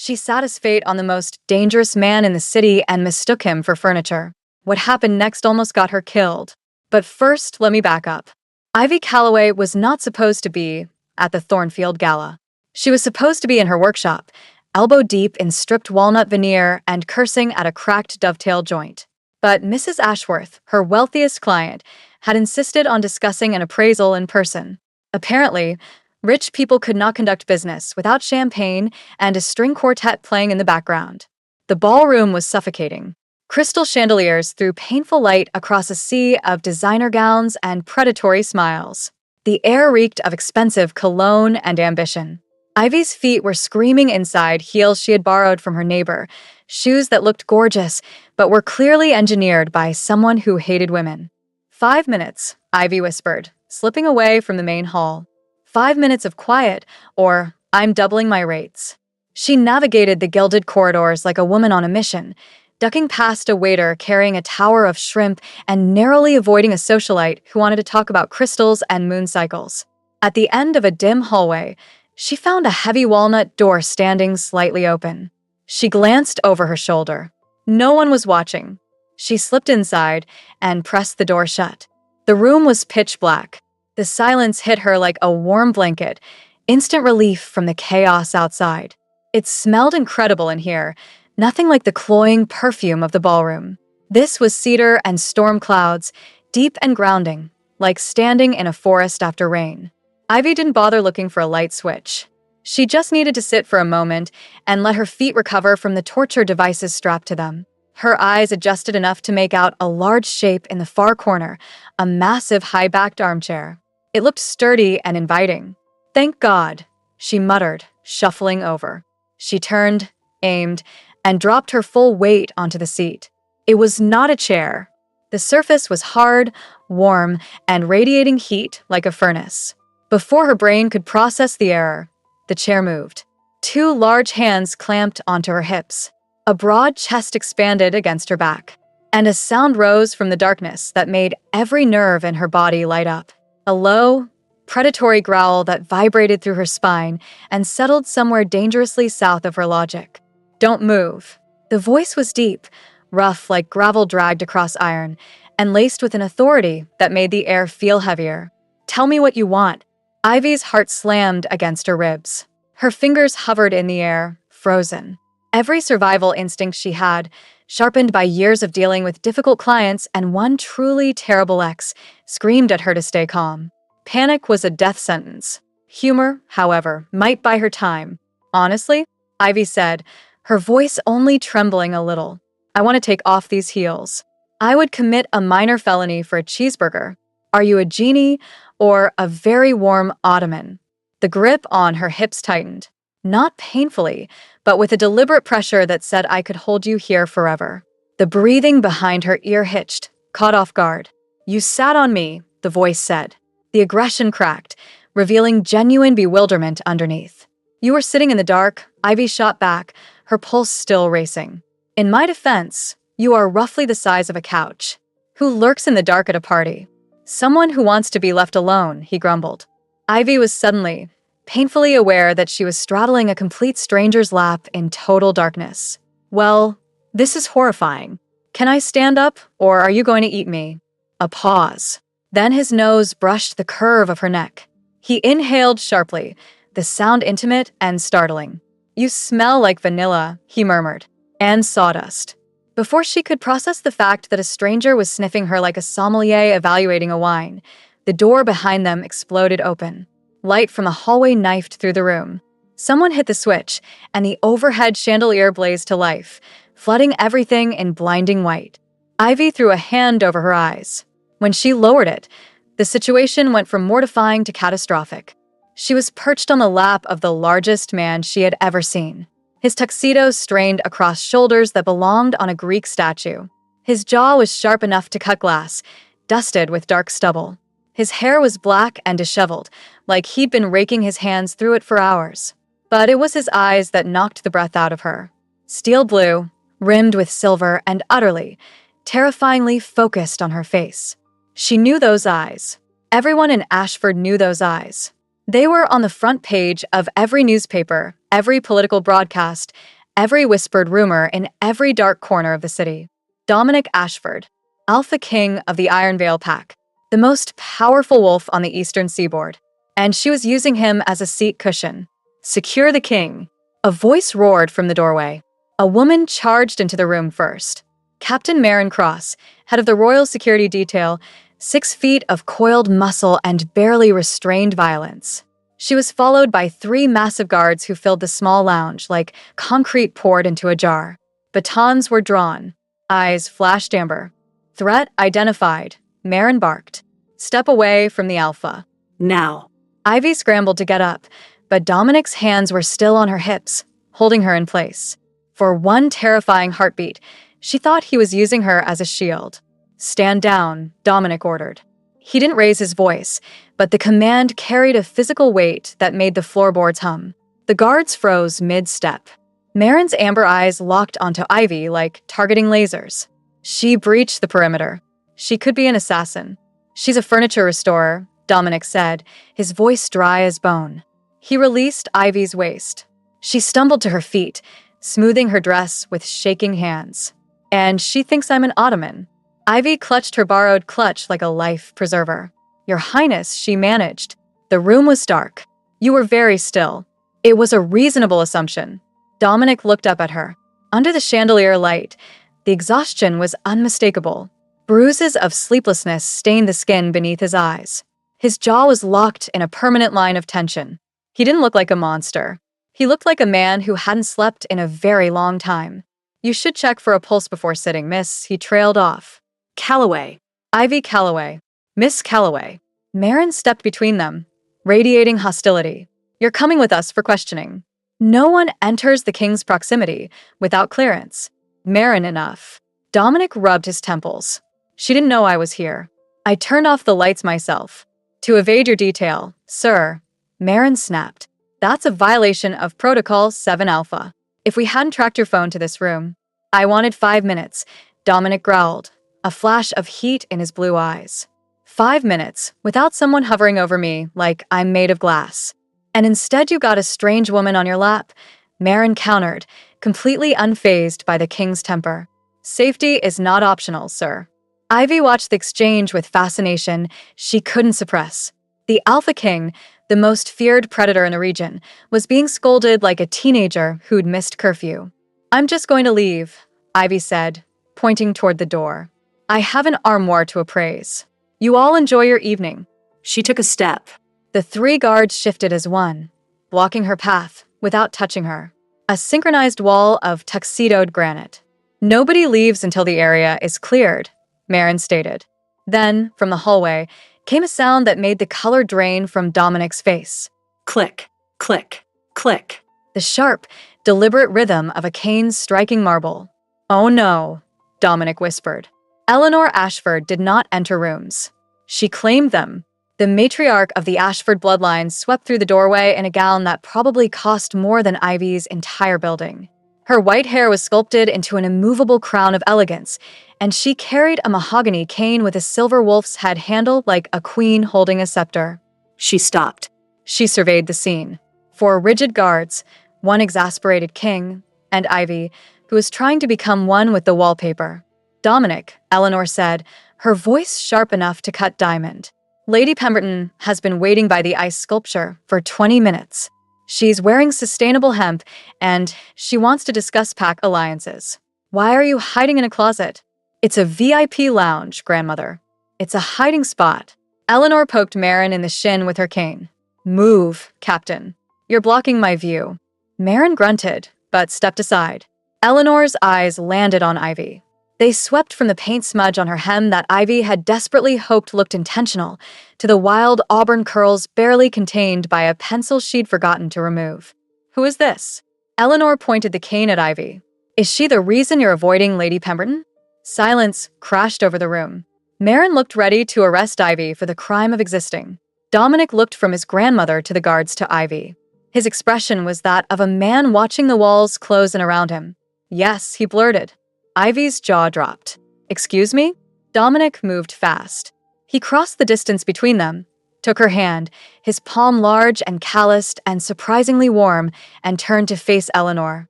She sat as fate on the most dangerous man in the city and mistook him for furniture. What happened next almost got her killed. But first, let me back up. Ivy Calloway was not supposed to be at the Thornfield Gala. She was supposed to be in her workshop, elbow deep in stripped walnut veneer and cursing at a cracked dovetail joint. But Mrs. Ashworth, her wealthiest client, had insisted on discussing an appraisal in person. Apparently, rich people could not conduct business without champagne and a string quartet playing in the background. The ballroom was suffocating. Crystal chandeliers threw painful light across a sea of designer gowns and predatory smiles. The air reeked of expensive cologne and ambition. Ivy's feet were screaming inside heels she had borrowed from her neighbor, shoes that looked gorgeous but were clearly engineered by someone who hated women. 5 minutes, Ivy whispered, slipping away from the main hall. 5 minutes of quiet, or I'm doubling my rates. She navigated the gilded corridors like a woman on a mission, ducking past a waiter carrying a tower of shrimp and narrowly avoiding a socialite who wanted to talk about crystals and moon cycles. At the end of a dim hallway, she found a heavy walnut door standing slightly open. She glanced over her shoulder. No one was watching. She slipped inside and pressed the door shut. The room was pitch black. The silence hit her like a warm blanket, instant relief from the chaos outside. It smelled incredible in here, nothing like the cloying perfume of the ballroom. This was cedar and storm clouds, deep and grounding, like standing in a forest after rain. Ivy didn't bother looking for a light switch. She just needed to sit for a moment and let her feet recover from the torture devices strapped to them. Her eyes adjusted enough to make out a large shape in the far corner, a massive high-backed armchair. It looked sturdy and inviting. Thank God, she muttered, shuffling over. She turned, aimed, and dropped her full weight onto the seat. It was not a chair. The surface was hard, warm, and radiating heat like a furnace. Before her brain could process the error, the chair moved. 2 large hands clamped onto her hips. A broad chest expanded against her back, and a sound rose from the darkness that made every nerve in her body light up. A low, predatory growl that vibrated through her spine and settled somewhere dangerously south of her logic. Don't move. The voice was deep, rough like gravel dragged across iron, and laced with an authority that made the air feel heavier. Tell me what you want. Ivy's heart slammed against her ribs. Her fingers hovered in the air, frozen. Every survival instinct she had, sharpened by years of dealing with difficult clients and one truly terrible ex, screamed at her to stay calm. Panic was a death sentence. Humor, however, might buy her time. Honestly, Ivy said, her voice only trembling a little. I want to take off these heels. I would commit a minor felony for a cheeseburger. Are you a genie or a very warm ottoman? The grip on her hips tightened. Not painfully, but with a deliberate pressure that said I could hold you here forever. The breathing behind her ear hitched, caught off guard. You sat on me, the voice said. The aggression cracked, revealing genuine bewilderment underneath. You were sitting in the dark, Ivy shot back, her pulse still racing. In my defense, you are roughly the size of a couch. Who lurks in the dark at a party? Someone who wants to be left alone, he grumbled. Ivy was suddenly, painfully aware that she was straddling a complete stranger's lap in total darkness. Well, this is horrifying. Can I stand up, or are you going to eat me? A pause. Then his nose brushed the curve of her neck. He inhaled sharply, the sound intimate and startling. You smell like vanilla, he murmured, and sawdust. Before she could process the fact that a stranger was sniffing her like a sommelier evaluating a wine, the door behind them exploded open. Light from a hallway knifed through the room. Someone hit the switch, and the overhead chandelier blazed to life, flooding everything in blinding white. Ivy threw a hand over her eyes. When she lowered it, the situation went from mortifying to catastrophic. She was perched on the lap of the largest man she had ever seen. His tuxedo strained across shoulders that belonged on a Greek statue. His jaw was sharp enough to cut glass, dusted with dark stubble. His hair was black and disheveled, like he'd been raking his hands through it for hours. But it was his eyes that knocked the breath out of her. Steel blue, rimmed with silver, and utterly, terrifyingly focused on her face. She knew those eyes. Everyone in Ashford knew those eyes. They were on the front page of every newspaper, every political broadcast, every whispered rumor in every dark corner of the city. Dominic Ashford, Alpha King of the Iron Veil Pack, the most powerful wolf on the eastern seaboard. And she was using him as a seat cushion. Secure the king. A voice roared from the doorway. A woman charged into the room first. Captain Marin Cross, head of the Royal Security Detail, 6 feet of coiled muscle and barely restrained violence. She was followed by 3 massive guards who filled the small lounge like concrete poured into a jar. Batons were drawn. Eyes flashed amber. Threat identified. Marin barked. Step away from the Alpha. Now. Ivy scrambled to get up, but Dominic's hands were still on her hips, holding her in place. For one terrifying heartbeat, she thought he was using her as a shield. Stand down, Dominic ordered. He didn't raise his voice, but the command carried a physical weight that made the floorboards hum. The guards froze mid-step. Marin's amber eyes locked onto Ivy like targeting lasers. She breached the perimeter. She could be an assassin. She's a furniture restorer, Dominic said, his voice dry as bone. He released Ivy's waist. She stumbled to her feet, smoothing her dress with shaking hands. And she thinks I'm an ottoman. Ivy clutched her borrowed clutch like a life preserver. Your Highness, she managed. The room was dark. You were very still. It was a reasonable assumption. Dominic looked up at her. Under the chandelier light, the exhaustion was unmistakable. Bruises of sleeplessness stained the skin beneath his eyes. His jaw was locked in a permanent line of tension. He didn't look like a monster. He looked like a man who hadn't slept in a very long time. You should check for a pulse before sitting, miss, he trailed off. Calloway. Ivy Calloway. Miss Calloway. Marin stepped between them, radiating hostility. You're coming with us for questioning. No one enters the king's proximity without clearance. Marin enough. Dominic rubbed his temples. She didn't know I was here. I turned off the lights myself. To evade your detail, sir, Marin snapped. That's a violation of Protocol 7 Alpha. If we hadn't tracked your phone to this room. I wanted 5 minutes, Dominic growled, a flash of heat in his blue eyes. 5 minutes, without someone hovering over me like I'm made of glass. And instead you got a strange woman on your lap, Marin countered, completely unfazed by the king's temper. Safety is not optional, sir. Ivy watched the exchange with fascination she couldn't suppress. The Alpha King, the most feared predator in the region, was being scolded like a teenager who'd missed curfew. I'm just going to leave, Ivy said, pointing toward the door. I have an armoire to appraise. You all enjoy your evening. She took a step. The 3 guards shifted as one, blocking her path without touching her. A synchronized wall of tuxedoed granite. Nobody leaves until the area is cleared, Marin stated. Then, from the hallway, came a sound that made the color drain from Dominic's face. Click, click, click. The sharp, deliberate rhythm of a cane striking marble. Oh no, Dominic whispered. Eleanor Ashford did not enter rooms. She claimed them. The matriarch of the Ashford bloodline swept through the doorway in a gown that probably cost more than Ivy's entire building. Her white hair was sculpted into an immovable crown of elegance, and she carried a mahogany cane with a silver wolf's head handle like a queen holding a scepter. She stopped. She surveyed the scene. 4 rigid guards, 1 exasperated king, and Ivy, who was trying to become one with the wallpaper. Dominic, Eleanor said, her voice sharp enough to cut diamond. Lady Pemberton has been waiting by the ice sculpture for 20 minutes. She's wearing sustainable hemp, and she wants to discuss pack alliances. Why are you hiding in a closet? It's a VIP lounge, grandmother. It's a hiding spot. Eleanor poked Marin in the shin with her cane. Move, Captain. You're blocking my view. Marin grunted, but stepped aside. Eleanor's eyes landed on Ivy. They swept from the paint smudge on her hem that Ivy had desperately hoped looked intentional to the wild auburn curls barely contained by a pencil she'd forgotten to remove. Who is this? Eleanor pointed the cane at Ivy. Is she the reason you're avoiding Lady Pemberton? Silence crashed over the room. Marin looked ready to arrest Ivy for the crime of existing. Dominic looked from his grandmother to the guards to Ivy. His expression was that of a man watching the walls close in around him. Yes, he blurted. Ivy's jaw dropped. Excuse me? Dominic moved fast. He crossed the distance between them, took her hand, his palm large and calloused and surprisingly warm, and turned to face Eleanor.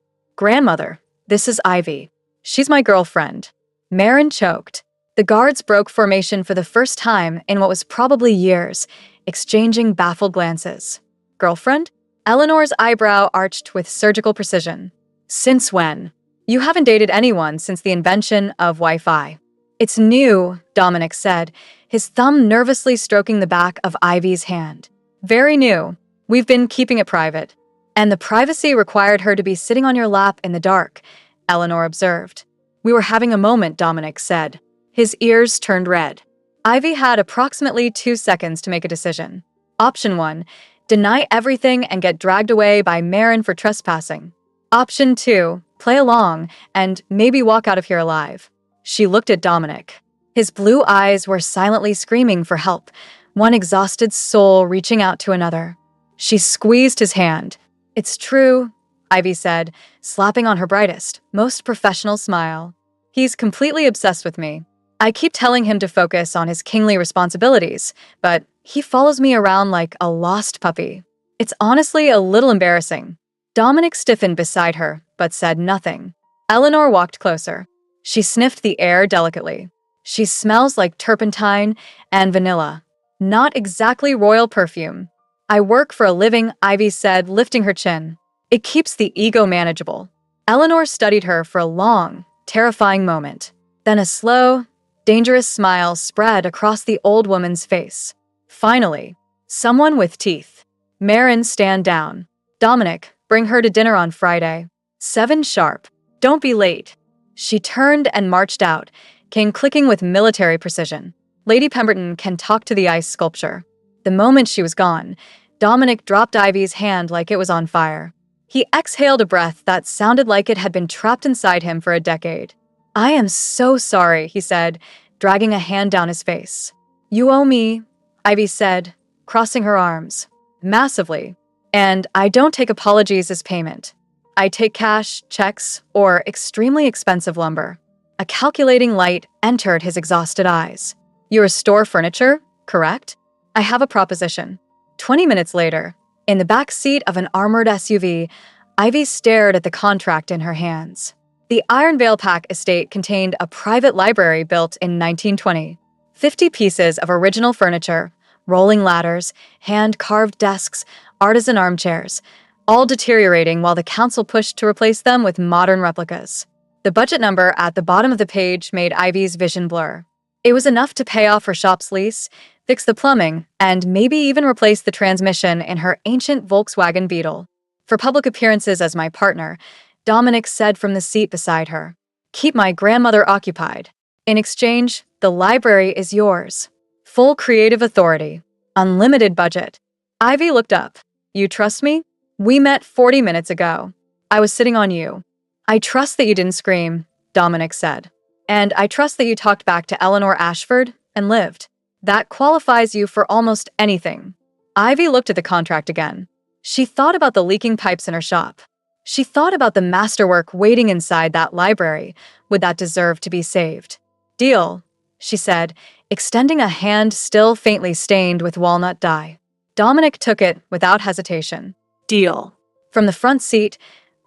Grandmother, this is Ivy. She's my girlfriend. Marin choked. The guards broke formation for the first time in what was probably years, exchanging baffled glances. Girlfriend? Eleanor's eyebrow arched with surgical precision. Since when? You haven't dated anyone since the invention of Wi-Fi. It's new, Dominic said, his thumb nervously stroking the back of Ivy's hand. Very new. We've been keeping it private. And the privacy required her to be sitting on your lap in the dark, Eleanor observed. We were having a moment, Dominic said. His ears turned red. Ivy had approximately 2 seconds to make a decision. Option 1, deny everything and get dragged away by Marin for trespassing. Option 2, play along and maybe walk out of here alive. She looked at Dominic. His blue eyes were silently screaming for help, one exhausted soul reaching out to another. She squeezed his hand. It's true, Ivy said, slapping on her brightest, most professional smile. He's completely obsessed with me. I keep telling him to focus on his kingly responsibilities, but he follows me around like a lost puppy. It's honestly a little embarrassing. Dominic stiffened beside her, but said nothing. Eleanor walked closer. She sniffed the air delicately. She smells like turpentine and vanilla. Not exactly royal perfume. I work for a living, Ivy said, lifting her chin. It keeps the ego manageable. Eleanor studied her for a long, terrifying moment. Then a slow, dangerous smile spread across the old woman's face. Finally, someone with teeth. Marin, stand down. Dominic, bring her to dinner on Friday. 7 sharp. Don't be late. She turned and marched out, came clicking with military precision. Lady Pemberton can talk to the ice sculpture. The moment she was gone, Dominic dropped Ivy's hand like it was on fire. He exhaled a breath that sounded like it had been trapped inside him for a decade. I am so sorry, he said, dragging a hand down his face. You owe me, Ivy said, crossing her arms. Massively. And I don't take apologies as payment. I take cash, checks, or extremely expensive lumber. A calculating light entered his exhausted eyes. You restore furniture, correct? I have a proposition. 20 minutes later, in the back seat of an armored SUV, Ivy stared at the contract in her hands. The Ironvale Pack estate contained a private library built in 1920. 50 pieces of original furniture, rolling ladders, hand-carved desks, artisan armchairs, all deteriorating while the council pushed to replace them with modern replicas. The budget number at the bottom of the page made Ivy's vision blur. It was enough to pay off her shop's lease, fix the plumbing, and maybe even replace the transmission in her ancient Volkswagen Beetle. For public appearances as my partner, Dominic said from the seat beside her, keep my grandmother occupied. In exchange, the library is yours. Full creative authority. Unlimited budget. Ivy looked up. You trust me? We met 40 minutes ago. I was sitting on you. I trust that you didn't scream, Dominic said. And I trust that you talked back to Eleanor Ashford and lived. That qualifies you for almost anything. Ivy looked at the contract again. She thought about the leaking pipes in her shop. She thought about the masterwork waiting inside that library. Would that deserve to be saved? Deal, she said, extending a hand still faintly stained with walnut dye. Dominic took it without hesitation. Deal. From the front seat,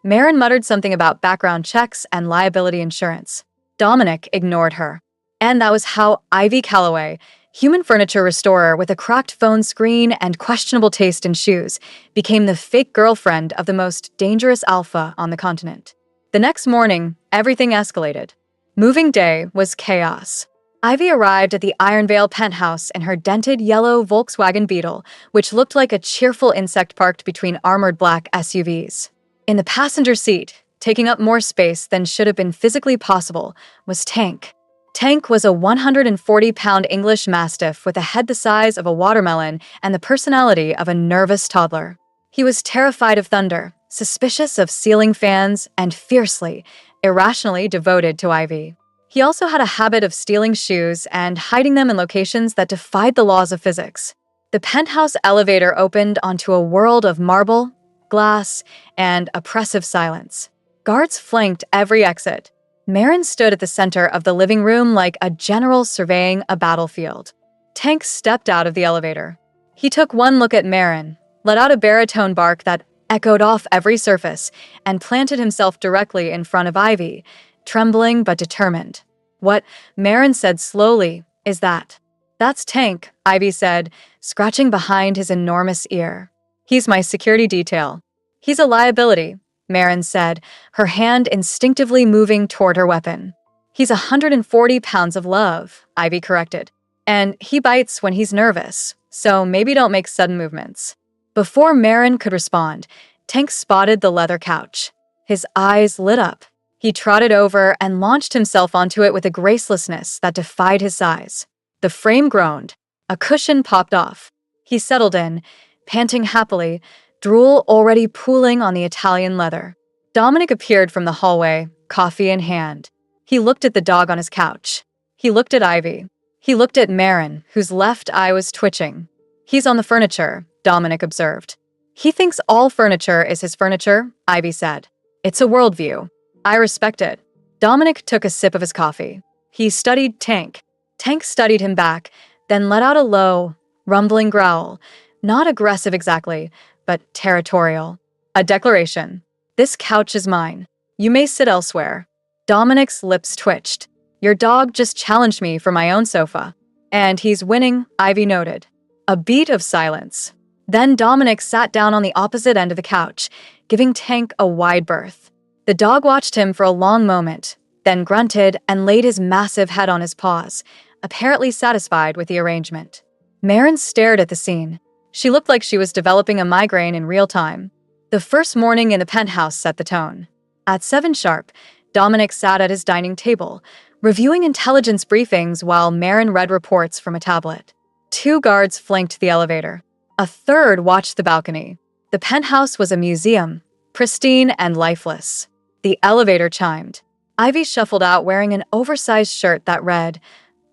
Marin muttered something about background checks and liability insurance. Dominic ignored her. And that was how Ivy Calloway, human furniture restorer with a cracked phone screen and questionable taste in shoes, became the fake girlfriend of the most dangerous alpha on the continent. The next morning, everything escalated. Moving day was chaos. Ivy arrived at the Ironvale penthouse in her dented yellow Volkswagen Beetle, which looked like a cheerful insect parked between armored black SUVs. In the passenger seat, taking up more space than should have been physically possible, was Tank. Tank was a 140-pound English Mastiff with a head the size of a watermelon and the personality of a nervous toddler. He was terrified of thunder, suspicious of ceiling fans, and fiercely, irrationally devoted to Ivy. He also had a habit of stealing shoes and hiding them in locations that defied the laws of physics. The penthouse elevator opened onto a world of marble, glass, and oppressive silence. Guards flanked every exit. Marin stood at the center of the living room like a general surveying a battlefield. Tank stepped out of the elevator. He took one look at Marin, let out a baritone bark that echoed off every surface and planted himself directly in front of Ivy, trembling but determined. "What?" Marin said slowly. "Is that?" "That's Tank," Ivy said, scratching behind his enormous ear. "He's my security detail." "He's a liability," Marin said, her hand instinctively moving toward her weapon. "He's 140 pounds of love," Ivy corrected. "And he bites when he's nervous, so maybe don't make sudden movements." Before Marin could respond, Tank spotted the leather couch. His eyes lit up. He trotted over and launched himself onto it with a gracelessness that defied his size. The frame groaned. A cushion popped off. He settled in, panting happily, drool already pooling on the Italian leather. Dominic appeared from the hallway, coffee in hand. He looked at the dog on his couch. He looked at Ivy. He looked at Marin, whose left eye was twitching. "He's on the furniture," Dominic observed. "He thinks all furniture is his furniture," Ivy said. "It's a worldview. I respect it." Dominic took a sip of his coffee. He studied Tank. Tank studied him back, then let out a low, rumbling growl. Not aggressive exactly, but territorial. A declaration. "This couch is mine. You may sit elsewhere." Dominic's lips twitched. "Your dog just challenged me for my own sofa." "And he's winning," Ivy noted. A beat of silence. Then Dominic sat down on the opposite end of the couch, giving Tank a wide berth. The dog watched him for a long moment, then grunted and laid his massive head on his paws, apparently satisfied with the arrangement. Marin stared at the scene. She looked like she was developing a migraine in real time. The first morning in the penthouse set the tone. At 7 sharp, Dominic sat at his dining table, reviewing intelligence briefings while Marin read reports from a tablet. 2 guards flanked the elevator. A third watched the balcony. The penthouse was a museum, pristine and lifeless. The elevator chimed. Ivy shuffled out wearing an oversized shirt that read,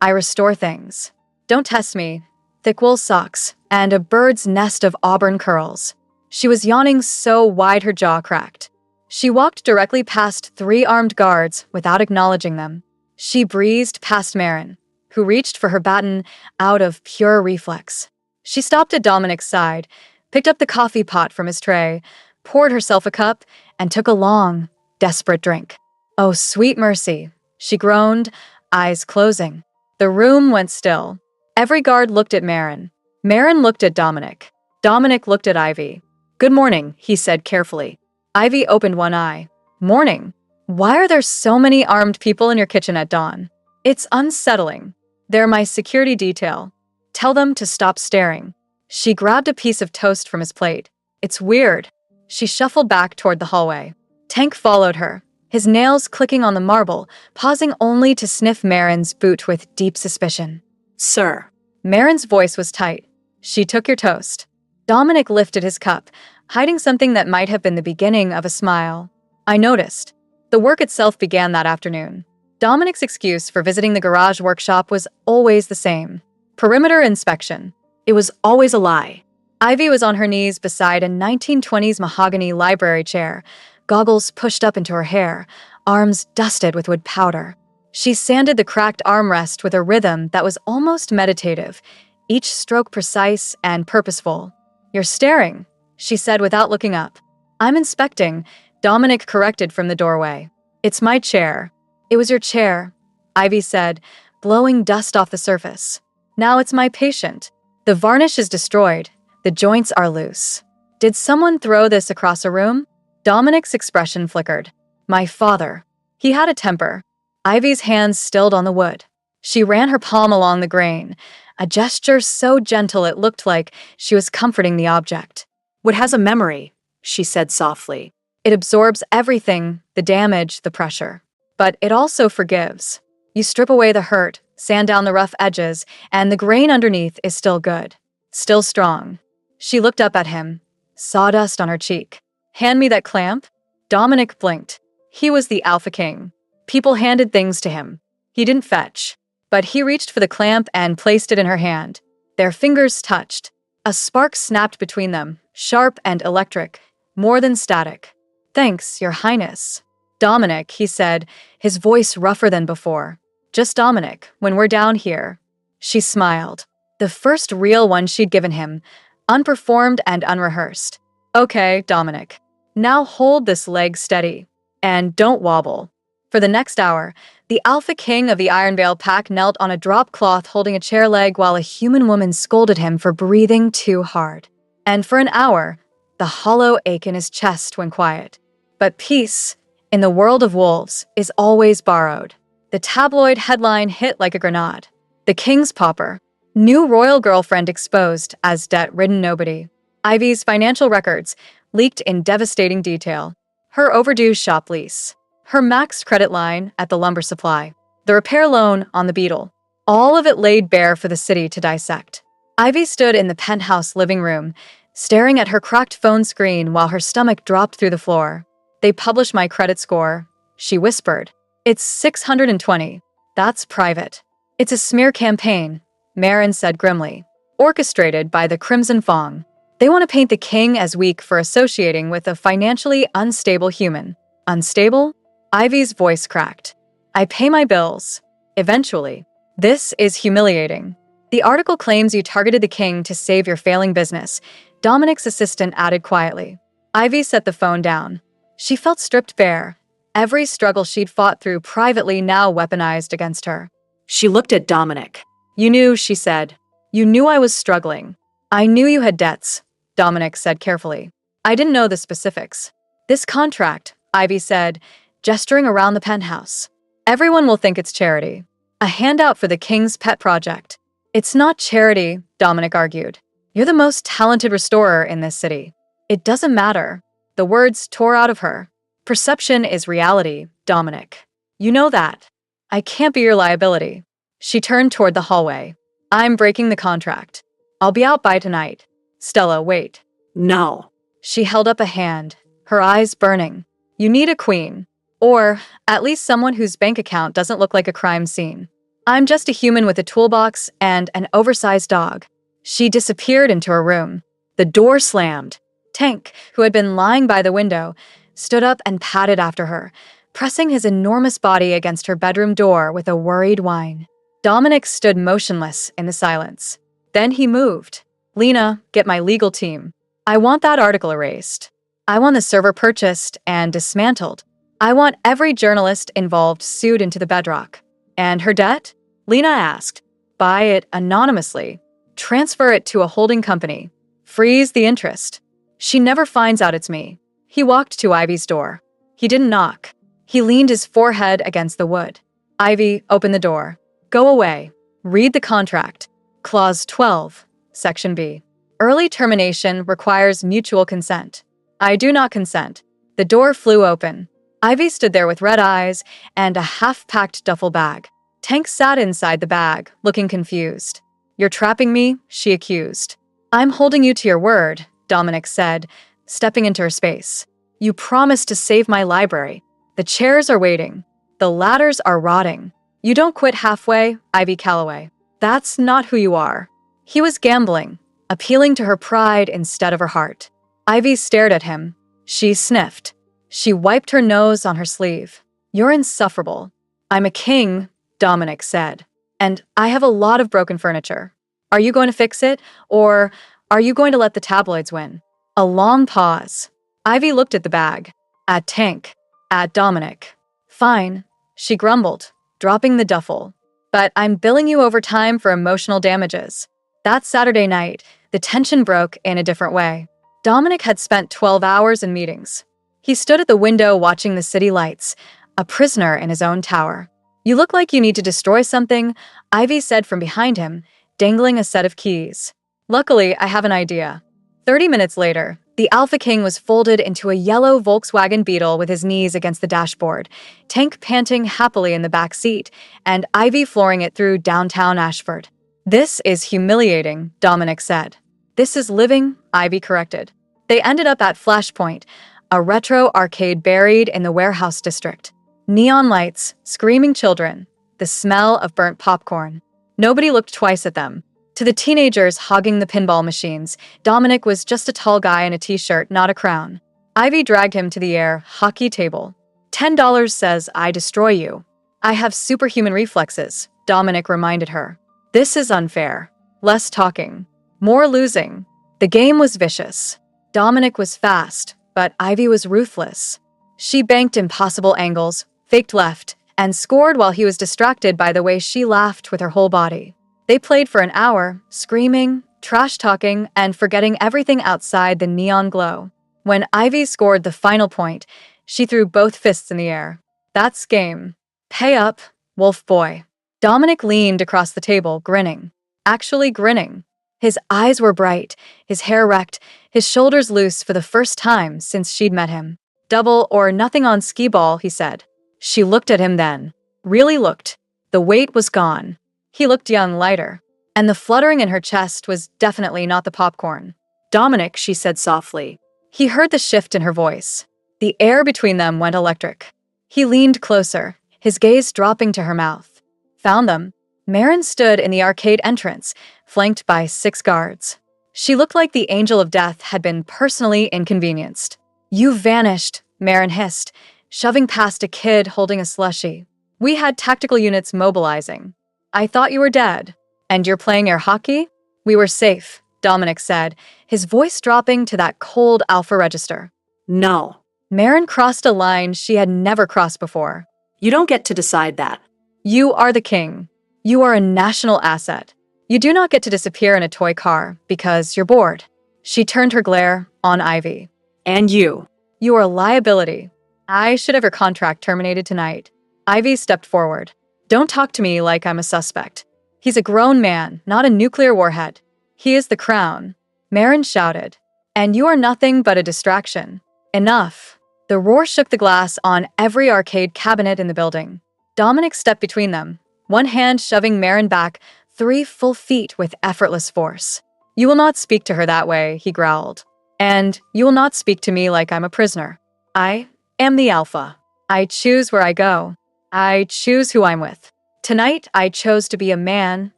"I restore things. Don't test me," thick wool socks, and a bird's nest of auburn curls. She was yawning so wide her jaw cracked. She walked directly past 3 armed guards without acknowledging them. She breezed past Marin, who reached for her baton out of pure reflex. She stopped at Dominic's side, picked up the coffee pot from his tray, poured herself a cup, and took a long, desperate drink. "Oh, sweet mercy," she groaned, eyes closing. The room went still. Every guard looked at Marin. Marin looked at Dominic. Dominic looked at Ivy. "Good morning," he said carefully. Ivy opened one eye. "Morning. Why are there so many armed people in your kitchen at dawn?" "It's unsettling. They're my security detail. Tell them to stop staring." She grabbed a piece of toast from his plate. "It's weird." She shuffled back toward the hallway. Tank followed her, his nails clicking on the marble, pausing only to sniff Marin's boot with deep suspicion. "Sir." Marin's voice was tight. "She took your toast." Dominic lifted his cup, hiding something that might have been the beginning of a smile. "I noticed." The work itself began that afternoon. Dominic's excuse for visiting the garage workshop was always the same. Perimeter inspection. It was always a lie. Ivy was on her knees beside a 1920s mahogany library chair, goggles pushed up into her hair, arms dusted with wood powder. She sanded the cracked armrest with a rhythm that was almost meditative, each stroke precise and purposeful. "You're staring," she said without looking up. "I'm inspecting," Dominic corrected from the doorway. "It's my chair." "It was your chair," Ivy said, blowing dust off the surface. "Now it's my patient. The varnish is destroyed. The joints are loose." "Did someone throw this across a room?" Dominic's expression flickered. "My father. He had a temper." Ivy's hands stilled on the wood. She ran her palm along the grain, a gesture so gentle it looked like she was comforting the object. "Wood has a memory," she said softly. "It absorbs everything, the damage, the pressure. But it also forgives. You strip away the hurt, sand down the rough edges, and the grain underneath is still good. Still strong." She looked up at him, sawdust on her cheek. "Hand me that clamp?" Dominic blinked. He was the Alpha King. People handed things to him. He didn't fetch. But he reached for the clamp and placed it in her hand. Their fingers touched. A spark snapped between them, sharp and electric, more than static. "Thanks, Your Highness." "Dominic," he said, his voice rougher than before. "Just Dominic, when we're down here." She smiled. The first real one she'd given him, unperformed and unrehearsed. Okay, Dominic. Now hold this leg steady. And don't wobble. For the next hour, the alpha king of the Ironvale pack knelt on a drop cloth holding a chair leg while a human woman scolded him for breathing too hard. And for an hour, the hollow ache in his chest went quiet. But peace, in the world of wolves, is always borrowed. The tabloid headline hit like a grenade. The King's Pauper. New royal girlfriend exposed as debt-ridden nobody. Ivy's financial records leaked in devastating detail. Her overdue shop lease. Her maxed credit line at the lumber supply. The repair loan on the Beetle. All of it laid bare for the city to dissect. Ivy stood in the penthouse living room, staring at her cracked phone screen while her stomach dropped through the floor. They published my credit score, she whispered. It's 620. That's private. It's a smear campaign, Marin said grimly. Orchestrated by the Crimson Fong. They want to paint the king as weak for associating with a financially unstable human. Unstable? Ivy's voice cracked. I pay my bills. Eventually. This is humiliating. The article claims you targeted the king to save your failing business, Dominic's assistant added quietly. Ivy set the phone down. She felt stripped bare. Every struggle she'd fought through privately now weaponized against her. She looked at Dominic. You knew, she said. You knew I was struggling. I knew you had debts, Dominic said carefully. I didn't know the specifics. This contract, Ivy said, gesturing around the penthouse. Everyone will think it's charity. A handout for the king's pet project. It's not charity, Dominic argued. You're the most talented restorer in this city. It doesn't matter. The words tore out of her. Perception is reality, Dominic. You know that. I can't be your liability. She turned toward the hallway. I'm breaking the contract. I'll be out by tonight. Stella, wait. No. She held up a hand, her eyes burning. You need a queen. Or at least someone whose bank account doesn't look like a crime scene. I'm just a human with a toolbox and an oversized dog. She disappeared into her room. The door slammed. Tank, who had been lying by the window, stood up and patted after her, pressing his enormous body against her bedroom door with a worried whine. Dominic stood motionless in the silence. Then he moved. Lena, get my legal team. I want that article erased. I want the server purchased and dismantled. I want every journalist involved sued into the bedrock. And her debt? Lena asked. Buy it anonymously. Transfer it to a holding company. Freeze the interest. She never finds out it's me. He walked to Ivy's door. He didn't knock. He leaned his forehead against the wood. Ivy, open the door. Go away. Read the contract. Clause 12, Section B. Early termination requires mutual consent. I do not consent. The door flew open. Ivy stood there with red eyes and a half-packed duffel bag. Tank sat inside the bag, looking confused. You're trapping me, she accused. I'm holding you to your word, Dominic said, stepping into her space. You promised to save my library. The chairs are waiting. The ladders are rotting. You don't quit halfway, Ivy Calloway. That's not who you are. He was gambling, appealing to her pride instead of her heart. Ivy stared at him. She sniffed. She wiped her nose on her sleeve. You're insufferable. I'm a king, Dominic said. And I have a lot of broken furniture. Are you going to fix it, or are you going to let the tabloids win? A long pause. Ivy looked at the bag, at Tank, at Dominic. Fine, she grumbled, dropping the duffel. But I'm billing you overtime for emotional damages. That Saturday night, the tension broke in a different way. Dominic had spent 12 hours in meetings. He stood at the window watching the city lights, a prisoner in his own tower. You look like you need to destroy something, Ivy said from behind him, dangling a set of keys. Luckily, I have an idea. 30 minutes later, the Alpha King was folded into a yellow Volkswagen Beetle with his knees against the dashboard, Tank panting happily in the back seat, and Ivy flooring it through downtown Ashford. This is humiliating, Dominic said. This is living, Ivy corrected. They ended up at Flashpoint, a retro arcade buried in the warehouse district. Neon lights, screaming children, the smell of burnt popcorn. Nobody looked twice at them. To the teenagers hogging the pinball machines, Dominic was just a tall guy in a t-shirt, not a crown. Ivy dragged him to the air hockey table. $10 says I destroy you. I have superhuman reflexes, Dominic reminded her. This is unfair. Less talking. More losing. The game was vicious. Dominic was fast, but Ivy was ruthless. She banked impossible angles, faked left, and scored while he was distracted by the way she laughed with her whole body. They played for an hour, screaming, trash-talking, and forgetting everything outside the neon glow. When Ivy scored the final point, she threw both fists in the air. That's game. Pay up, wolf boy. Dominic leaned across the table, grinning. Actually grinning. His eyes were bright, his hair erect, his shoulders loose for the first time since she'd met him. Double or nothing on skee ball, he said. She looked at him then. Really looked. The weight was gone. He looked young, lighter. And the fluttering in her chest was definitely not the popcorn. Dominic, she said softly. He heard the shift in her voice. The air between them went electric. He leaned closer, his gaze dropping to her mouth. Found them. Marin stood in the arcade entrance, flanked by 6 guards. She looked like the angel of death had been personally inconvenienced. You vanished, Marin hissed, shoving past a kid holding a slushie. We had tactical units mobilizing. I thought you were dead. And you're playing air hockey? We were safe, Dominic said, his voice dropping to that cold alpha register. No. Marin crossed a line she had never crossed before. You don't get to decide that. You are the king. You are a national asset. You do not get to disappear in a toy car because you're bored. She turned her glare on Ivy. And you. You are a liability. I should have your contract terminated tonight. Ivy stepped forward. Don't talk to me like I'm a suspect. He's a grown man, not a nuclear warhead. He is the crown. Marin shouted. And you are nothing but a distraction. Enough. The roar shook the glass on every arcade cabinet in the building. Dominic stepped between them, one hand shoving Marin back 3 full feet with effortless force. You will not speak to her that way, he growled. And you will not speak to me like I'm a prisoner. I am the alpha. I choose where I go. I choose who I'm with. Tonight, I chose to be a man,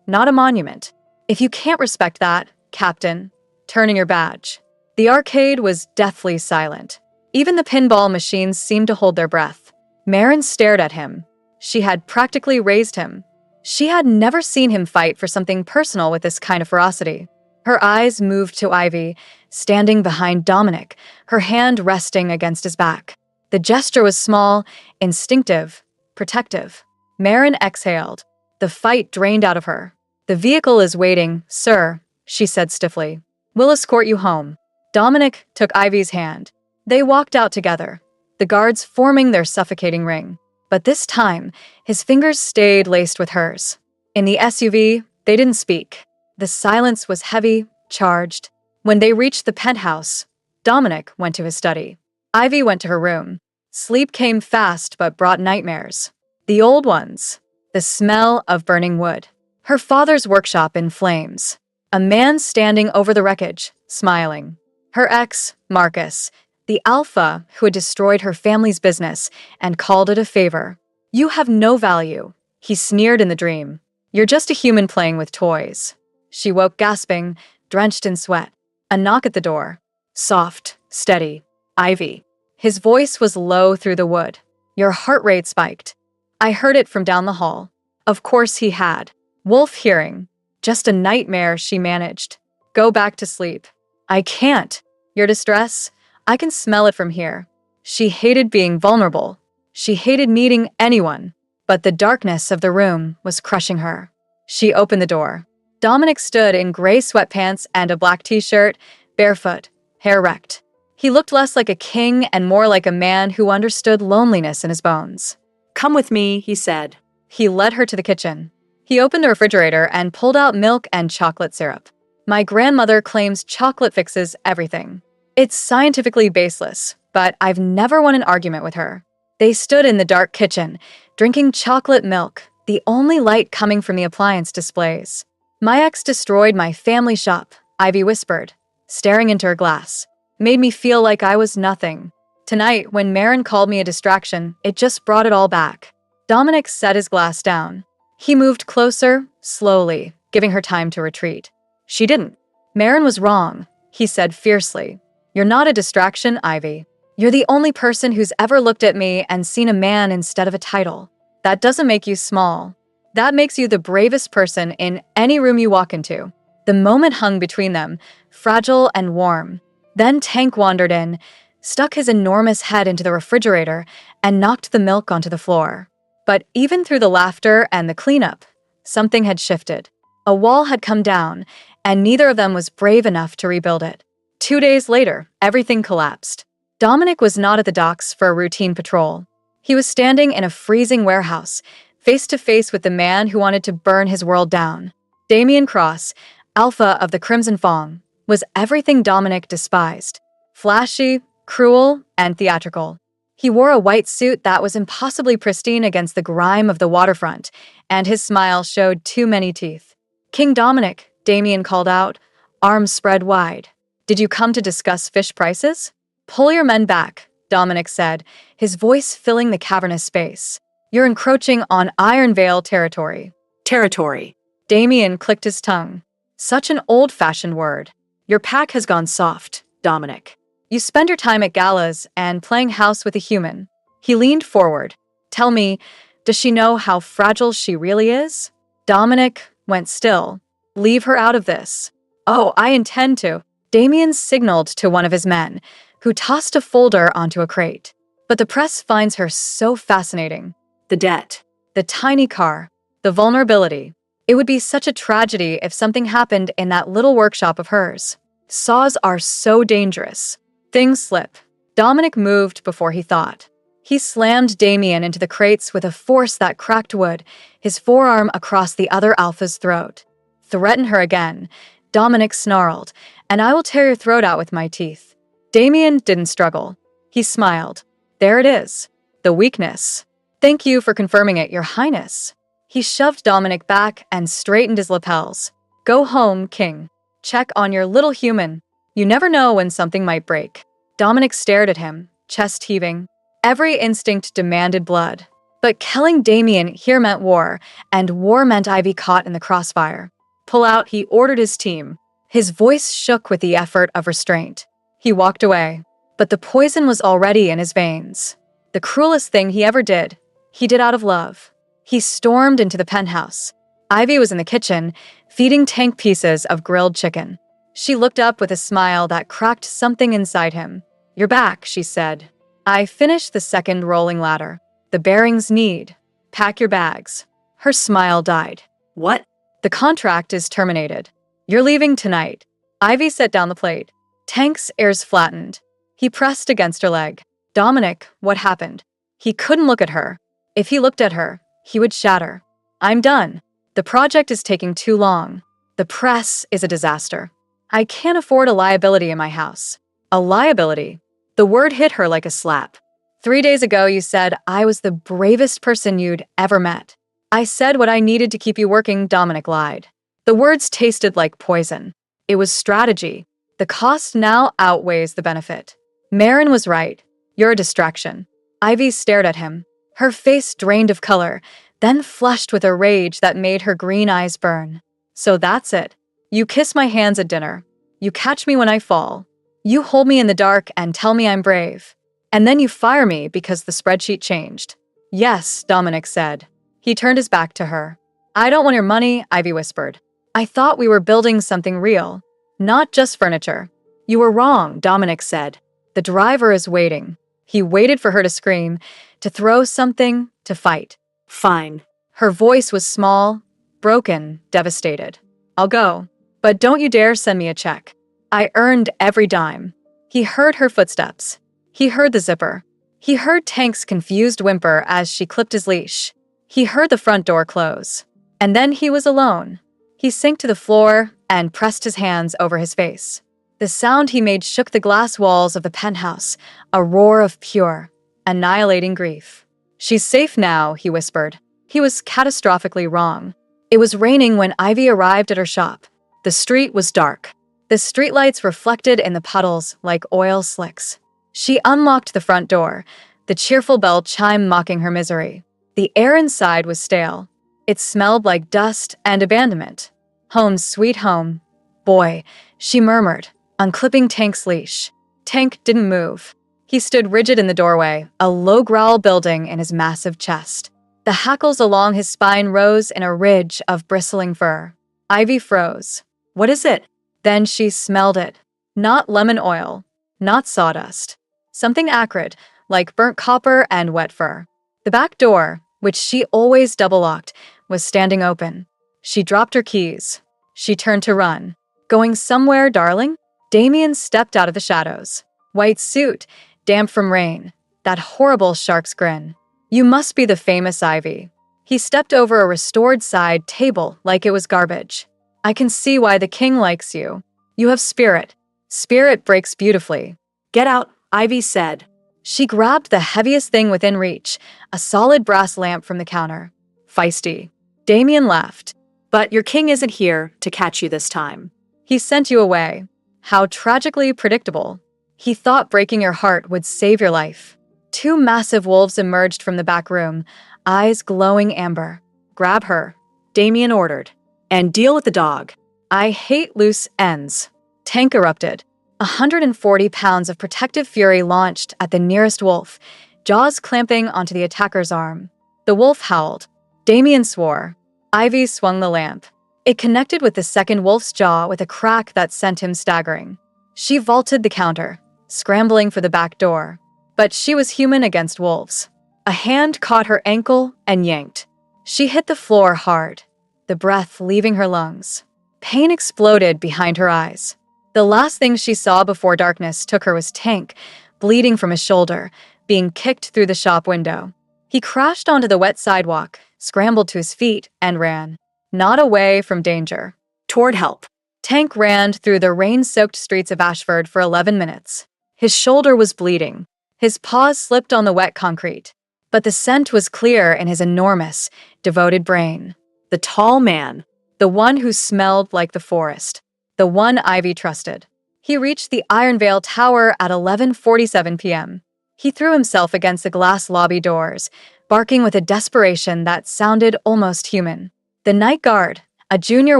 not a monument. If you can't respect that, Captain, turn in your badge. The arcade was deathly silent. Even the pinball machines seemed to hold their breath. Marin stared at him. She had practically raised him. She had never seen him fight for something personal with this kind of ferocity. Her eyes moved to Ivy, standing behind Dominic, her hand resting against his back. The gesture was small, instinctive, protective. Marin exhaled. The fight drained out of her. The vehicle is waiting, sir, she said stiffly. We'll escort you home. Dominic took Ivy's hand. They walked out together, the guards forming their suffocating ring. But this time, his fingers stayed laced with hers. In the SUV, they didn't speak. The silence was heavy, charged. When they reached the penthouse, Dominic went to his study. Ivy went to her room. Sleep came fast but brought nightmares. The old ones. The smell of burning wood. Her father's workshop in flames. A man standing over the wreckage, smiling. Her ex, Marcus, the alpha who had destroyed her family's business and called it a favor. You have no value, he sneered in the dream. You're just a human playing with toys. She woke gasping, drenched in sweat. A knock at the door. Soft, steady. Ivy. His voice was low through the wood. Your heart rate spiked. I heard it from down the hall. Of course he had. Wolf hearing. Just a nightmare she managed. Go back to sleep. I can't. Your distress? I can smell it from here. She hated being vulnerable. She hated meeting anyone. But the darkness of the room was crushing her. She opened the door. Dominic stood in gray sweatpants and a black t-shirt, barefoot, hair wrecked. He looked less like a king and more like a man who understood loneliness in his bones. Come with me, he said. He led her to the kitchen. He opened the refrigerator and pulled out milk and chocolate syrup. My grandmother claims chocolate fixes everything. It's scientifically baseless, but I've never won an argument with her. They stood in the dark kitchen, drinking chocolate milk, the only light coming from the appliance displays. My ex destroyed my family shop, Ivy whispered, staring into her glass. Made me feel like I was nothing. Tonight, when Marin called me a distraction, it just brought it all back. Dominic set his glass down. He moved closer, slowly, giving her time to retreat. She didn't. Marin was wrong, he said fiercely. You're not a distraction, Ivy. You're the only person who's ever looked at me and seen a man instead of a title. That doesn't make you small. That makes you the bravest person in any room you walk into. The moment hung between them, fragile and warm. Then Tank wandered in, stuck his enormous head into the refrigerator, and knocked the milk onto the floor. But even through the laughter and the cleanup, something had shifted. A wall had come down, and neither of them was brave enough to rebuild it. 2 days later, everything collapsed. Dominic was not at the docks for a routine patrol. He was standing in a freezing warehouse, face to face with the man who wanted to burn his world down. Damien Cross, Alpha of the Crimson Fong, was everything Dominic despised. Flashy, cruel, and theatrical. He wore a white suit that was impossibly pristine against the grime of the waterfront, and his smile showed too many teeth. "King Dominic," Damien called out, arms spread wide. "Did you come to discuss fish prices?" "Pull your men back," Dominic said, his voice filling the cavernous space. "You're encroaching on Iron Veil territory." Territory. Damien clicked his tongue. Such an old-fashioned word. "Your pack has gone soft, Dominic. You spend your time at galas and playing house with a human." He leaned forward. "Tell me, does she know how fragile she really is?" Dominic went still. "Leave her out of this." "Oh, I intend to." Damien signaled to one of his men, who tossed a folder onto a crate. "But the press finds her so fascinating." The debt. The tiny car. The vulnerability. It would be such a tragedy if something happened in that little workshop of hers. Saws are so dangerous. Things slip. Dominic moved before he thought. He slammed Damien into the crates with a force that cracked wood, his forearm across the other alpha's throat. "Threaten her again," Dominic snarled, "and I will tear your throat out with my teeth." Damien didn't struggle. He smiled. "There it is. The weakness. Thank you for confirming it, Your Highness." He shoved Dominic back and straightened his lapels. "Go home, King. Check on your little human. You never know when something might break." Dominic stared at him, chest heaving. Every instinct demanded blood. But killing Damien here meant war, and war meant Ivy caught in the crossfire. "Pull out," he ordered his team. His voice shook with the effort of restraint. He walked away. But the poison was already in his veins. The cruelest thing he ever did, he did out of love. He stormed into the penthouse. Ivy was in the kitchen, feeding Tank pieces of grilled chicken. She looked up with a smile that cracked something inside him. "You're back," she said. "I finished the second rolling ladder. The bearings need. Pack your bags." Her smile died. What? "The contract is terminated. You're leaving tonight." Ivy set down the plate. Tank's ears flattened. He pressed against her leg. "Dominic, what happened?" He couldn't look at her. If he looked at her, he would shatter. "I'm done. The project is taking too long. The press is a disaster. I can't afford a liability in my house." "A liability?" The word hit her like a slap. 3 days ago, you said I was the bravest person you'd ever met. "I said what I needed to keep you working," Dominic lied. The words tasted like poison. It was strategy. The cost now outweighs the benefit. Marin was right. You're a distraction. Ivy stared at him. Her face drained of color, then flushed with a rage that made her green eyes burn. "So that's it. You kiss my hands at dinner. You catch me when I fall. You hold me in the dark and tell me I'm brave. And then you fire me because the spreadsheet changed." "Yes," Dominic said. He turned his back to her. "I don't want your money," Ivy whispered. "I thought we were building something real, not just furniture." "You were wrong," Dominic said. "The driver is waiting." He waited for her to scream, to throw something, to fight. Fine. Her voice was small, broken, devastated. "I'll go. But don't you dare send me a check. I earned every dime." He heard her footsteps. He heard the zipper. He heard Tank's confused whimper as she clipped his leash. He heard the front door close. And then he was alone. He sank to the floor and pressed his hands over his face. The sound he made shook the glass walls of the penthouse, a roar of pure, annihilating grief. "She's safe now," he whispered. He was catastrophically wrong. It was raining when Ivy arrived at her shop. The street was dark. The streetlights reflected in the puddles like oil slicks. She unlocked the front door, the cheerful bell chime mocking her misery. The air inside was stale. It smelled like dust and abandonment. "Home, sweet home." "Boy," she murmured, unclipping Tank's leash. Tank didn't move. He stood rigid in the doorway, a low growl building in his massive chest. The hackles along his spine rose in a ridge of bristling fur. Ivy froze. "What is it?" Then she smelled it. Not lemon oil, not sawdust. Something acrid, like burnt copper and wet fur. The back door, which she always double-locked, was standing open. She dropped her keys. She turned to run. Going somewhere, darling? Damien stepped out of the shadows. White suit, damp from rain. That horrible shark's grin. You must be the famous Ivy. He stepped over a restored side table like it was garbage. I can see why the king likes you. You have spirit. Spirit breaks beautifully. Get out, Ivy said. She grabbed the heaviest thing within reach, a solid brass lamp from the counter. Feisty. Damien laughed. But your king isn't here to catch you this time. He sent you away. How tragically predictable. He thought breaking your heart would save your life. Two massive wolves emerged from the back room, eyes glowing amber. Grab her, Damien ordered. And deal with the dog. I hate loose ends. Tank erupted. 140 pounds of protective fury launched at the nearest wolf, jaws clamping onto the attacker's arm. The wolf howled. Damien swore. Ivy swung the lamp. It connected with the second wolf's jaw with a crack that sent him staggering. She vaulted the counter, scrambling for the back door. But she was human against wolves. A hand caught her ankle and yanked. She hit the floor hard, the breath leaving her lungs. Pain exploded behind her eyes. The last thing she saw before darkness took her was Tank, bleeding from his shoulder, being kicked through the shop window. He crashed onto the wet sidewalk, scrambled to his feet, and ran. Not away from danger. Toward help. Tank ran through the rain-soaked streets of Ashford for 11 minutes. His shoulder was bleeding. His paws slipped on the wet concrete. But the scent was clear in his enormous, devoted brain. The tall man. The one who smelled like the forest. The one Ivy trusted. He reached the Ironvale Tower at 11:47 p.m. He threw himself against the glass lobby doors, barking with a desperation that sounded almost human. The night guard, a junior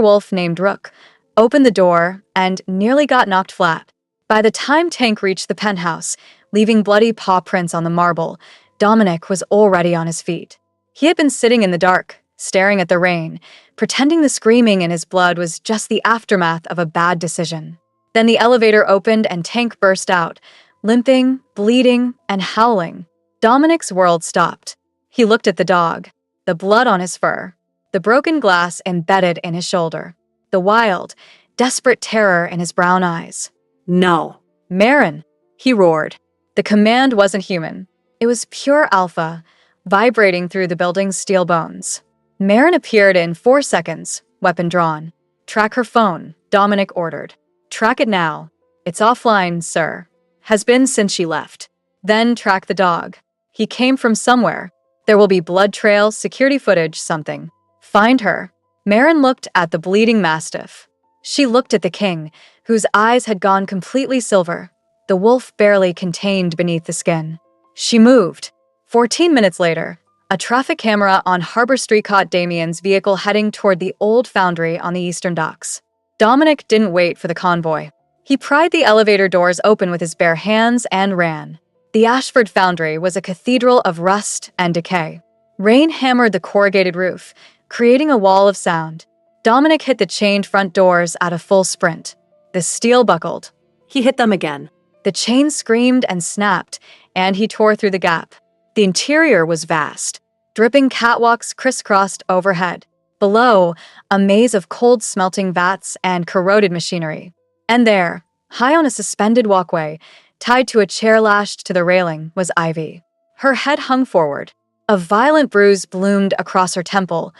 wolf named Rook, opened the door and nearly got knocked flat. By the time Tank reached the penthouse, leaving bloody paw prints on the marble, Dominic was already on his feet. He had been sitting in the dark, staring at the rain, pretending the screaming in his blood was just the aftermath of a bad decision. Then the elevator opened and Tank burst out, limping, bleeding, and howling. Dominic's world stopped. He looked at the dog, the blood on his fur, the broken glass embedded in his shoulder, the wild, desperate terror in his brown eyes. No. Marin, he roared. The command wasn't human. It was pure alpha, vibrating through the building's steel bones. Marin appeared in 4 seconds, weapon drawn. Track her phone, Dominic ordered. Track it now. It's offline, sir. Has been since she left. Then track the dog. He came from somewhere. There will be blood trails, security footage, something. Find her. Marin looked at the bleeding mastiff. She looked at the king, whose eyes had gone completely silver, the wolf barely contained beneath the skin. She moved. 14 minutes later, a traffic camera on Harbor Street caught Damien's vehicle heading toward the old foundry on the eastern docks. Dominic didn't wait for the convoy. He pried the elevator doors open with his bare hands and ran. The Ashford foundry was a cathedral of rust and decay. Rain hammered the corrugated roof, creating a wall of sound. Dominic hit the chained front doors at a full sprint. The steel buckled. He hit them again. The chain screamed and snapped, and he tore through the gap. The interior was vast. Dripping catwalks crisscrossed overhead. Below, a maze of cold smelting vats and corroded machinery. And there, high on a suspended walkway, tied to a chair lashed to the railing, was Ivy. Her head hung forward. A violent bruise bloomed across her temple,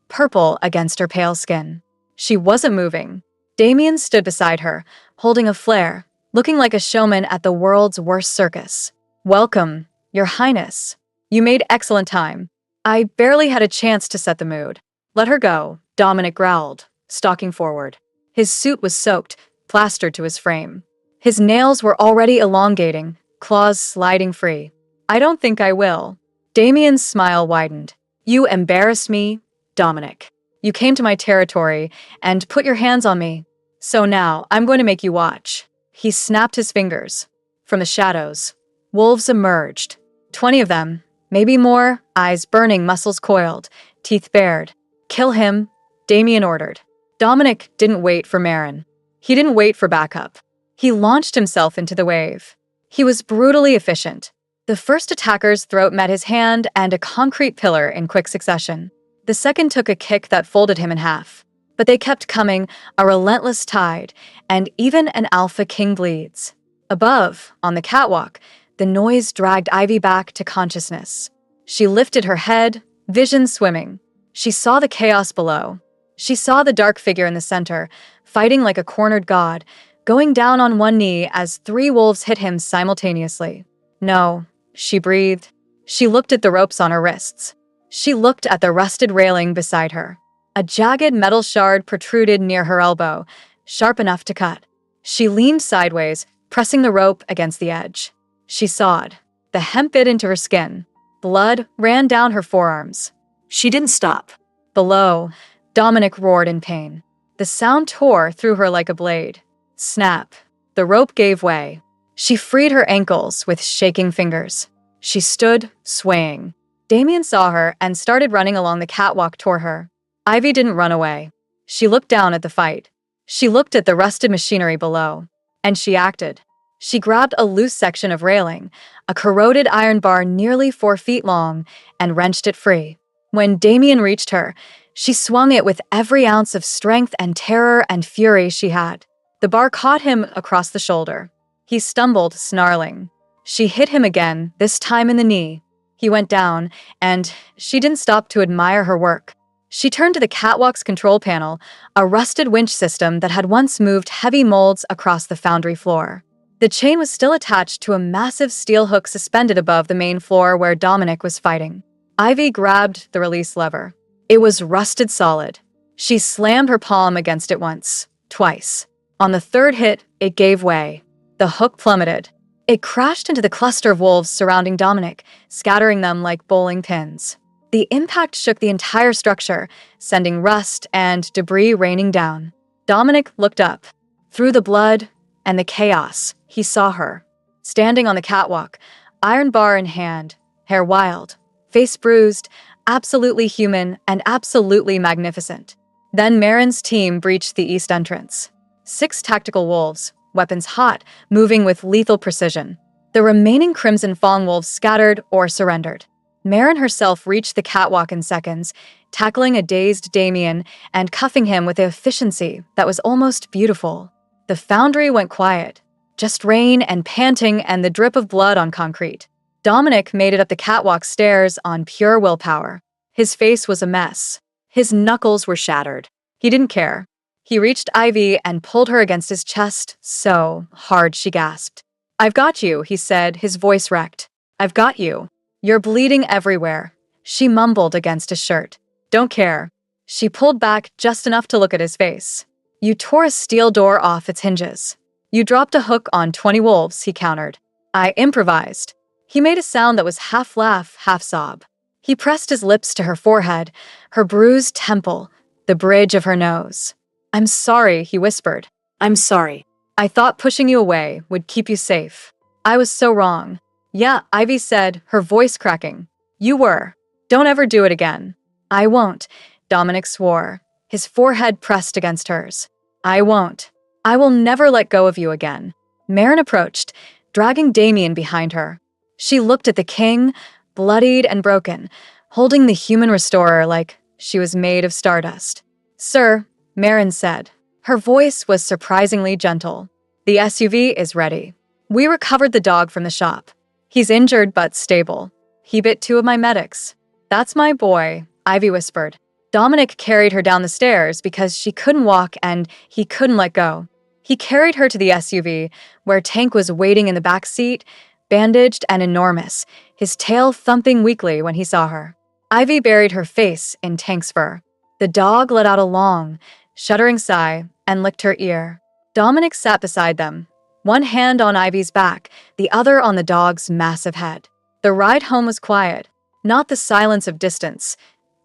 purple against her pale skin. She wasn't moving. Damien stood beside her, holding a flare, looking like a showman at the world's worst circus. Welcome, Your Highness. You made excellent time. I barely had a chance to set the mood. Let her go, Dominic growled, stalking forward. His suit was soaked, plastered to his frame. His nails were already elongating, claws sliding free. I don't think I will. Damien's smile widened. You embarrassed me, Dominic. You came to my territory and put your hands on me. So now I'm going to make you watch. He snapped his fingers. From the shadows, wolves emerged. 20 of them, maybe more, eyes burning, muscles coiled, teeth bared. Kill him, Damien ordered. Dominic didn't wait for Marin. He didn't wait for backup. He launched himself into the wave. He was brutally efficient. The first attacker's throat met his hand and a concrete pillar in quick succession. The second took a kick that folded him in half. But they kept coming, a relentless tide, and even an alpha king bleeds. Above, on the catwalk, the noise dragged Ivy back to consciousness. She lifted her head, vision swimming. She saw the chaos below. She saw the dark figure in the center, fighting like a cornered god, going down on one knee as 3 wolves hit him simultaneously. No, she breathed. She looked at the ropes on her wrists. She looked at the rusted railing beside her. A jagged metal shard protruded near her elbow, sharp enough to cut. She leaned sideways, pressing the rope against the edge. She sawed. The hemp bit into her skin. Blood ran down her forearms. She didn't stop. Below, Dominic roared in pain. The sound tore through her like a blade. Snap. The rope gave way. She freed her ankles with shaking fingers. She stood, swaying. Damien saw her and started running along the catwalk toward her. Ivy didn't run away. She looked down at the fight. She looked at the rusted machinery below. And she acted. She grabbed a loose section of railing, a corroded iron bar nearly 4 feet long, and wrenched it free. When Damien reached her, she swung it with every ounce of strength and terror and fury she had. The bar caught him across the shoulder. He stumbled, snarling. She hit him again, this time in the knee. He went down, and she didn't stop to admire her work. She turned to the catwalk's control panel, a rusted winch system that had once moved heavy molds across the foundry floor. The chain was still attached to a massive steel hook suspended above the main floor where Dominic was fighting. Ivy grabbed the release lever. It was rusted solid. She slammed her palm against it once, twice. On the third hit, it gave way. The hook plummeted. It crashed into the cluster of wolves surrounding Dominic, scattering them like bowling pins. The impact shook the entire structure, sending rust and debris raining down. Dominic looked up. Through the blood and the chaos, he saw her. Standing on the catwalk, iron bar in hand, hair wild, face bruised, absolutely human and absolutely magnificent. Then Marin's team breached the east entrance. 6 tactical wolves, weapons hot, moving with lethal precision. The remaining Crimson Fawn wolves scattered or surrendered. Marin herself reached the catwalk in seconds, tackling a dazed Damien and cuffing him with an efficiency that was almost beautiful. The foundry went quiet, just rain and panting and the drip of blood on concrete. Dominic made it up the catwalk stairs on pure willpower. His face was a mess. His knuckles were shattered. He didn't care. He reached Ivy and pulled her against his chest so hard she gasped. "I've got you," he said, his voice wrecked. "I've got you. You're bleeding everywhere." She mumbled against his shirt. "Don't care." She pulled back just enough to look at his face. "You tore a steel door off its hinges. You dropped a hook on 20 wolves," he countered. "I improvised." He made a sound that was half laugh, half sob. He pressed his lips to her forehead, her bruised temple, the bridge of her nose. "I'm sorry," he whispered. I'm sorry. "I thought pushing you away would keep you safe. I was so wrong." "Yeah," Ivy said, her voice cracking. "You were. Don't ever do it again." "I won't," Dominic swore, his forehead pressed against hers. "I won't. I will never let go of you again." Marin approached, dragging Damien behind her. She looked at the king, bloodied and broken, holding the human restorer like she was made of stardust. "Sir," Marin said. Her voice was surprisingly gentle. "The SUV is ready. We recovered the dog from the shop. He's injured but stable. He bit 2 of my medics." "That's my boy," Ivy whispered. Dominic carried her down the stairs because she couldn't walk and he couldn't let go. He carried her to the SUV, where Tank was waiting in the back seat, bandaged and enormous, his tail thumping weakly when he saw her. Ivy buried her face in Tank's fur. The dog let out a long, shuddering sigh and licked her ear. Dominic sat beside them, one hand on Ivy's back, the other on the dog's massive head. The ride home was quiet, not the silence of distance,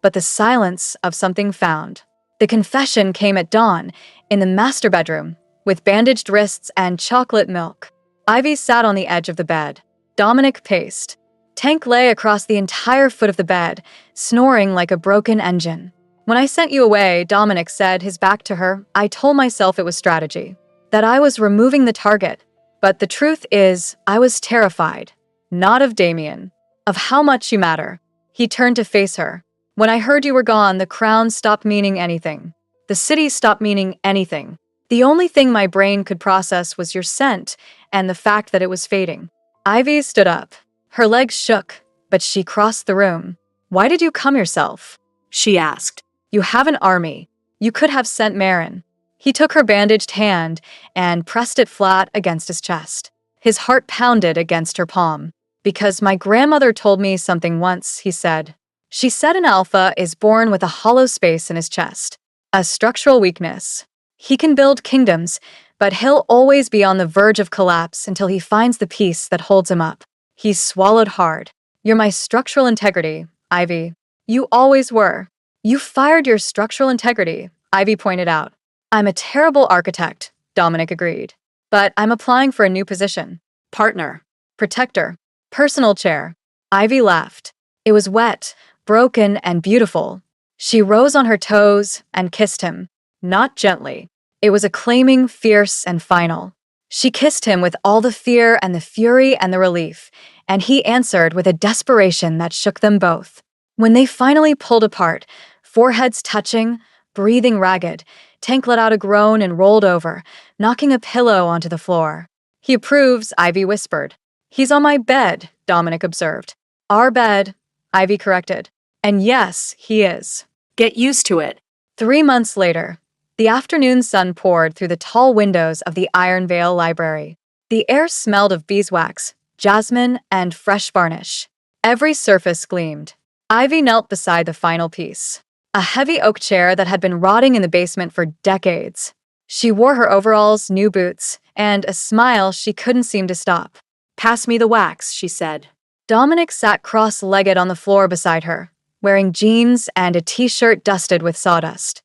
but the silence of something found. The confession came at dawn, in the master bedroom, with bandaged wrists and chocolate milk. Ivy sat on the edge of the bed. Dominic paced. Tank lay across the entire foot of the bed, snoring like a broken engine. "When I sent you away," Dominic said, his back to her, "I told myself it was strategy. that I was removing the target. But the truth is, I was terrified. Not of Damien. Of how much you matter. He turned to face her. When I heard you were gone, the crown stopped meaning anything. The city stopped meaning anything. The only thing my brain could process was your scent and the fact that it was fading. Ivy stood up. Her legs shook, but she crossed the room. Why did you come yourself? She asked. You have an army. You could have sent Marin. He took her bandaged hand and pressed it flat against his chest. His heart pounded against her palm. Because my grandmother told me something once, he said. She said an alpha is born with a hollow space in his chest. A structural weakness. He can build kingdoms, but he'll always be on the verge of collapse until he finds the piece that holds him up. He swallowed hard. You're my structural integrity, Ivy. You always were. You fired your structural integrity, Ivy pointed out. I'm a terrible architect, Dominic agreed. But I'm applying for a new position. Partner. Protector. Personal chair. Ivy laughed. It was wet, broken, and beautiful. She rose on her toes and kissed him. Not gently. It was acclaiming, fierce, and final. She kissed him with all the fear and the fury and the relief, and he answered with a desperation that shook them both. When they finally pulled apart, foreheads touching, breathing ragged, Tank let out a groan and rolled over, knocking a pillow onto the floor. He approves, Ivy whispered. He's on my bed, Dominic observed. Our bed, Ivy corrected. And yes, he is. Get used to it. 3 months later, the afternoon sun poured through the tall windows of the Iron Vale Library. The air smelled of beeswax, jasmine, and fresh varnish. Every surface gleamed. Ivy knelt beside the final piece. A heavy oak chair that had been rotting in the basement for decades. She wore her overalls, new boots, and a smile she couldn't seem to stop. Pass me the wax, she said. Dominic sat cross-legged on the floor beside her, wearing jeans and a t-shirt dusted with sawdust.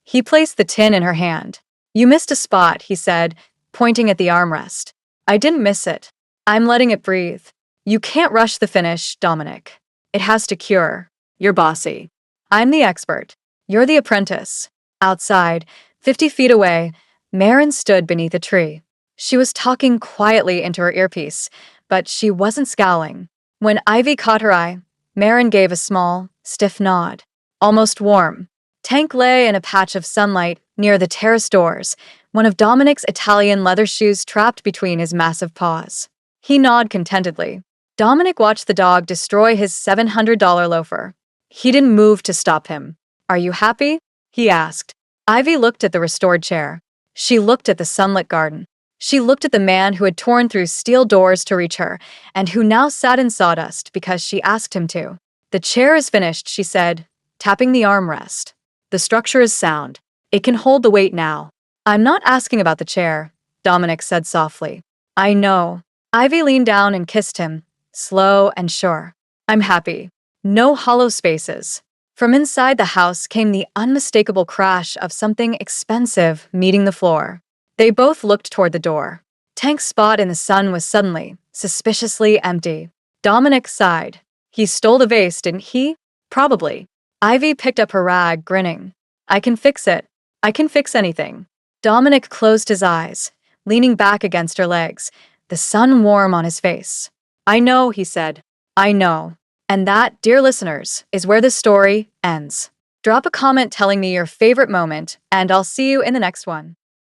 He placed the tin in her hand. You missed a spot, he said, pointing at the armrest. I didn't miss it. I'm letting it breathe. You can't rush the finish, Dominic. It has to cure. You're bossy. I'm the expert. You're the apprentice. Outside, 50 feet away, Marin stood beneath a tree. She was talking quietly into her earpiece, but she wasn't scowling. When Ivy caught her eye, Marin gave a small, stiff nod. Almost warm. Tank lay in a patch of sunlight near the terrace doors, one of Dominic's Italian leather shoes trapped between his massive paws. He nodded contentedly. Dominic watched the dog destroy his $700 loafer. He didn't move to stop him. Are you happy? He asked. Ivy looked at the restored chair. She looked at the sunlit garden. She looked at the man who had torn through steel doors to reach her, and who now sat in sawdust because she asked him to. The chair is finished, she said, tapping the armrest. The structure is sound. It can hold the weight now. I'm not asking about the chair, Dominic said softly. I know. Ivy leaned down and kissed him, slow and sure. I'm happy. No hollow spaces. From inside the house came the unmistakable crash of something expensive meeting the floor. They both looked toward the door. Tank's spot in the sun was suddenly, suspiciously empty. Dominic sighed. He stole the vase, didn't he? Probably. Ivy picked up her rag, grinning. I can fix it. I can fix anything. Dominic closed his eyes, leaning back against her legs, the sun warm on his face. I know, he said. I know. And that, dear listeners, is where this story ends. Drop a comment telling me your favorite moment, and I'll see you in the next one.